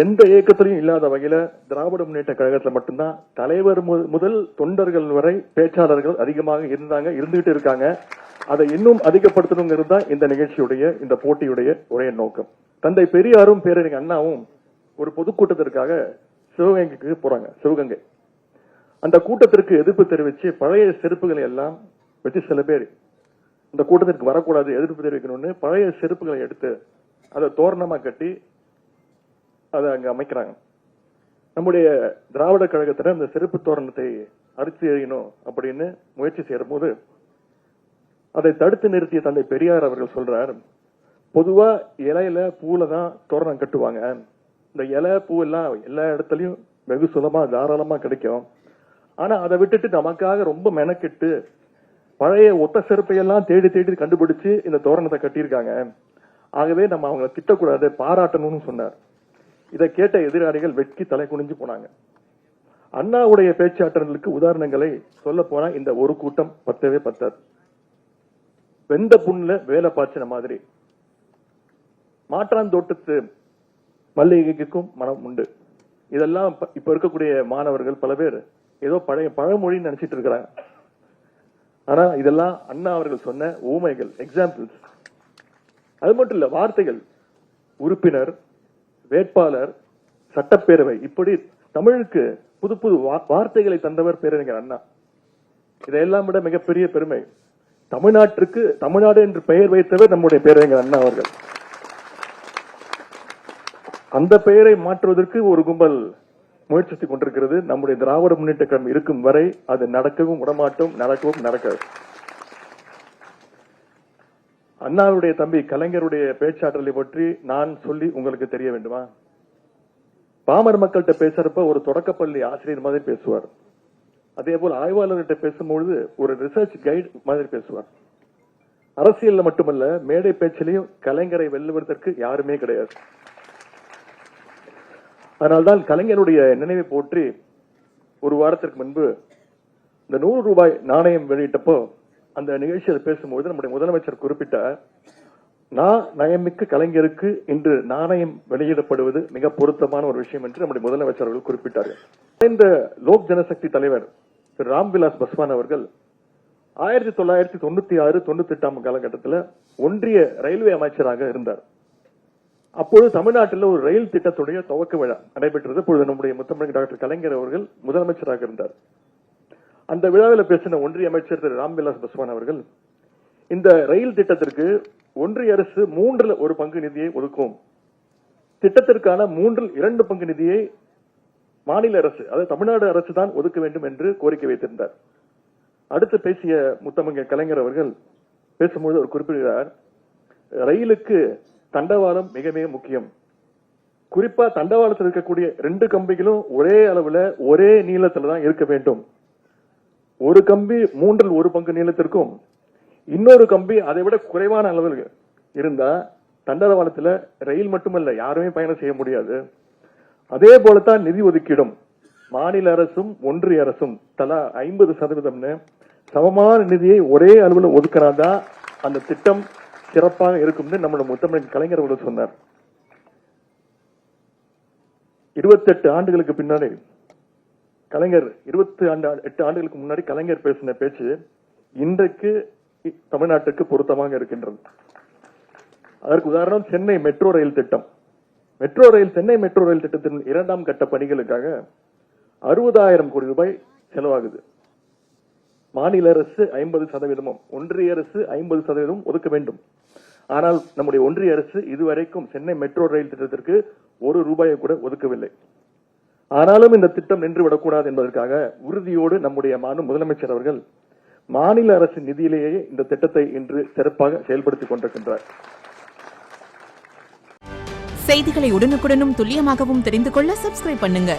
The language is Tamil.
எந்த இயக்கத்திலையும் இல்லாத வகையில திராவிட முன்னேற்ற கழகத்துல மட்டும்தான் தலைவர் முதல் தொண்டர்கள் வரை பேச்சாளர்கள் அதிகமாக இருந்துகிட்டு இருக்காங்க. அதை இன்னும் அதிகப்படுத்தணுங்கிறது தான் இந்த நிகழ்ச்சியுடைய, இந்த போட்டியுடைய ஒரே நோக்கம். தந்தை பெரியாரும் பேரறிஞர் அண்ணாவும் ஒரு பொதுக்கூட்டத்திற்காக சிவகங்கைக்கு போறாங்க. சிவகங்கை அந்த கூட்டத்திற்கு எதிர்ப்பு தெரிவிச்சு பழைய செருப்புகளை எல்லாம் வச்சு, சில பேர் இந்த கூட்டத்திற்கு வரக்கூடாது எதிர்ப்பு தெரிவிக்கணும்னு பழைய செருப்புகளை எடுத்து அதை தோரணமா கட்டி அதை அங்க அமைக்கிறாங்க. நம்முடைய திராவிட கழகத்துல இந்த செருப்பு தோரணத்தை அரிசி எறியணும் அப்படின்னு முயற்சி செய்யற போது அதை தடுத்து நிறுத்திய தந்தை பெரியார் அவர்கள் சொல்றார், பொதுவா இலையில பூல தான் தோரணம் கட்டுவாங்க. இந்த இலை பூ எல்லாம் எல்லா இடத்துலயும் வெகு சுலமா தாராளமா கிடைக்கும். ஆனா அதை விட்டுட்டு நமக்காக ரொம்ப மெனக்கிட்டு பழைய ஒத்த செருப்பையெல்லாம் தேடி தேடி கண்டுபிடிச்சு இந்த தோரணத்தை கட்டியிருக்காங்க. ஆகவே நம்ம அவங்களை திட்டக்கூடாது, பாராட்டணும்னு சொன்னார். இதை கேட்ட எதிராளிகள் வெட்கி தலை குனிஞ்சு போனாங்க. அண்ணாவுடைய பேச்சாற்றலுக்கு உதாரணங்களை சொல்ல போனா இந்த ஒரு கூட்டம் பத்தவே பத்தாது. வெந்த புண்ணுல வேலை பாய்ச்சின மாதிரி மாற்றாந்தோட்டத்து மல்லிகைக்கும் மனம் உண்டு. இதெல்லாம் இப்ப இருக்கக்கூடிய மாணவர்கள் பல பேர் ஏதோ பழைய பழமொழின்னு நினைச்சிட்டு இருக்கிறாங்க. ஆனா இதெல்லாம் அண்ணா அவர்கள் சொன்ன ஊமைகள், எக்ஸாம்பிள்ஸ். அது மட்டும் இல்ல, வார்த்தைகள். உறுப்பினர், வேட்பாளர், சட்டப்பேரவை, இப்படி தமிழுக்கு புது புது வார்த்தைகளை தந்தவர் பேரறிஞர் அண்ணா. இதையெல்லாம் விட மிகப்பெரிய பெருமை, தமிழ்நாட்டிற்கு தமிழ்நாடு என்று பெயர் வைத்தவர் நம்முடைய பேரறிஞர் அண்ணா அவர்கள். அந்த பெயரை மாற்றுவதற்கு ஒரு கும்பல் முயற்சித்துக் கொண்டிருக்கிறது. நம்முடைய திராவிட முன்னேற்ற கழகம் இருக்கும் வரை அது நடக்கவும் விடமாட்டோம், நடக்கவும் நடக்காது. அண்ணாவுடைய தம்பி கலைஞருடைய பேச்சாற்றலை பற்றி நான் சொல்லி உங்களுக்கு தெரிய வேண்டுமா? பாமர் மக்கள்கிட்ட பேசுறப்ப ஒரு தொடக்கப்பள்ளி ஆசிரியர் மாதிரி பேசுவார். அதே போல் ஆய்வாளர்கிட்ட பேசும்பொழுது ஒரு ரிசர்ச் கைட் மாதிரி பேசுவார். அரசியல்ல மட்டுமல்ல, மேடை பேச்சிலையும் கலைஞரை வெல்லுவதற்கு யாருமே கிடையாது. அதனால்தான் கலைஞருடைய நினைவை போற்றி ஒரு வாரத்திற்கு முன்பு இந்த 100 ரூபாய் நாணயம் வெளியிட்டப்போ அந்த நிகழ்ச்சியில் பேசும்போது நம்முடைய முதலமைச்சர் குறிப்பிட்டார், நயமிக்க கலைஞருக்கு இன்று நாணயம் வெளியிடப்படுவது மிக பொருத்தமான ஒரு விஷயம் என்று நம்முடைய முதலமைச்சர் அவர்கள் குறிப்பிட்டார்கள். இந்த லோக் ஜனசக்தி தலைவர் திரு ராம்விலாஸ் பாஸ்வான் அவர்கள் 1996-98 காலகட்டத்தில் ஒன்றிய ரயில்வே அமைச்சராக இருந்தார். அப்போது தமிழ்நாட்டில் ஒரு ரயில் திட்டத்துடைய துவக்க விழா நடைபெற்றது. அப்பொழுது நம்முடைய முத்தமிழ் டாக்டர் கலைஞர் அவர்கள் முதலமைச்சராக இருந்தார். அந்த விழாவில் பேசின ஒன்றிய அமைச்சர் திரு ராம்விலாஸ் பாஸ்வான் அவர்கள், இந்த ரயில் திட்டத்திற்கு ஒன்றிய அரசு 1/3 நிதியை ஒதுக்கும், திட்டத்திற்கான 2 பங்கு நிதியை மாநில அரசு, அதாவது தமிழ்நாடு அரசு தான் ஒதுக்க வேண்டும் என்று கோரிக்கை வைத்திருந்தார். அடுத்து பேசிய முத்தமிழ் கலைஞர் அவர்கள் பேசும்போது அவர் குறிப்பிடுகிறார், ரயிலுக்கு தண்டவாளம் மிக மிக முக்கியம். குறிப்பா தண்டவாளத்தில் இருக்கக்கூடிய 2 கம்பிகளும் ஒரே அளவுல ஒரே நீளத்துல தான் இருக்க வேண்டும். ஒரு கம்பி 1/3 பங்கு நீளத்திற்கும் இன்னொரு கம்பி அதை விட குறைவான அளவில் இருந்தா தண்டவாளத்துல ரயில் மட்டுமல்ல யாருமே பயணம் செய்ய முடியாது. அதே போலத்தான் நிதி ஒதுக்கீடும். மாநில அரசும் ஒன்றிய அரசும் தலா 50% சமமான நிதியை ஒரே அளவில் ஒதுக்கினாதான் அந்த திட்டம் சிறப்பாக இருக்கும் நம்முடைய முத்தமிழ் கலைஞர் அவர்கள் சொன்னார். 28 ஆண்டுகளுக்கு பின்னாடி கலைஞர் 28 ஆண்டுகளுக்கு முன்னாடி கலைஞர் பேசின பேச்சு இன்றைக்கு தமிழ்நாட்டுக்கு பொருத்தமாக இருக்கின்றது. அதற்கு உதாரணம் சென்னை மெட்ரோ ரயில் திட்டம். சென்னை மெட்ரோ ரயில் திட்டத்தின் 2ஆம் கட்ட பணிகளுக்காக 60,000 கோடி ரூபாய் செலவாகுது. மாநில அரசு 50%, ஒன்றிய அரசு 50% ஒதுக்க வேண்டும். ஆனால் நம்முடைய ஒன்றிய அரசு இதுவரைக்கும் சென்னை மெட்ரோ ரயில் திட்டத்திற்கு 1 ரூபாயை கூட ஒதுக்கவில்லை. ஆனாலும் இந்த திட்டம் நின்றுவிடக்கூடாது என்பதற்காக உறுதியோடு நம்முடைய முதலமைச்சர் அவர்கள் மாநில அரசின் நிதியிலேயே இந்த திட்டத்தை இன்று சிறப்பாக செயல்படுத்திக் கொண்டிருக்கின்றார். செய்திகளை உடனுக்குடனும் துல்லியமாகவும் தெரிந்து கொள்ள சப்ஸ்கிரைப் பண்ணுங்க.